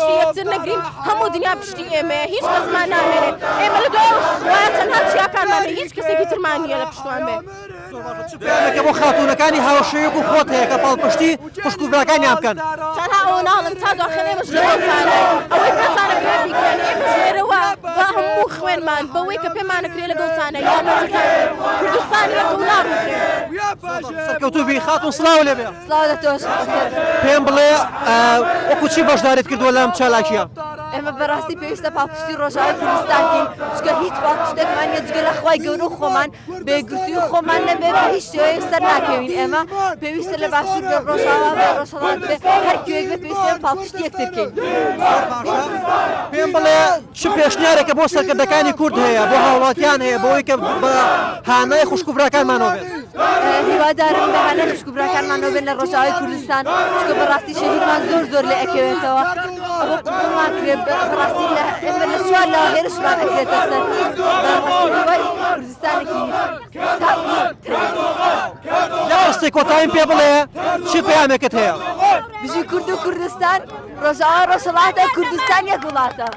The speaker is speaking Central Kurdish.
پشتی یەکتر نەگرین هەموو دنیا پشتی ئێمەیە هیچ کەسمان نامێنێت ئێمە لە دوای وایە تەنها چیاکانمانە هیچ کەسێکی ترمان نییە لە پشتوان بێ پێیانەکە بۆ خاتوونەکانی هاوشەیەک و خۆت هەیە کە پاڵپشتی خوشکوبراکانیان بکەن تەنها ئەوە ناڵم تا داخل ئێمەش لەگەڵتانە ئەوەی پێتانەکرێت بیکەن ئێمە ژێرەوە بە هەموو خوێنمان بەوەی کە پێمانەکرێت لەگەڵتانە یارمەتیتان کوردستان یەک و ناڕوخێت سەرکەوتوبی خاتون سڵاو لێبێ سڵاو لە تۆش پێم بڵێ وەکو چی بەشداریت کردووە لەم چالاکیە ئێمە بەڕاستی پێویستە پاڵپشتی ڕۆژاوای کوردستانکەین چکە هیچ پاڵپشتێکمان نیە جگە لە خوای گەورە و خۆمان بێگرتووی خۆمان نەبێ بە هیچ شێوەیەک سەر ناکەوین ئێمە پێویستە لە باشوور بێ ڕۆژاوا بێ ڕۆژهەڵات بێ هەر کوێک بێ پێویستە پاڵپشتی یەکترکەین پێم بڵێ چ پێشنیارێکە بۆ سەرکردەکانی کورد هەیە بۆ هاوڵاتیان هەیە بۆ ئەوەی کە بە هانای خوشکوبراکانمانەوە بێت هیوادارم بە هەنە خوشکوبراکانمانەوە بێن لە ڕۆژاوای کوردستان چکە بەڕاستی شەهیدمان زۆر لێ ئەکەوێتەوە ئەوە قوڵمان کرێ بەڕاستی ئێمە لە سوال لە هێرشمان ئەکرێتە سەر بەڕاستی کوردستانێکی یا ڕستی کۆتاییم پێ بڵێ چی پەیامێکت هەیە بژی کورد و کوردستان ڕۆژاوا ڕۆژهەڵاتە کوردستان یەک وڵاتە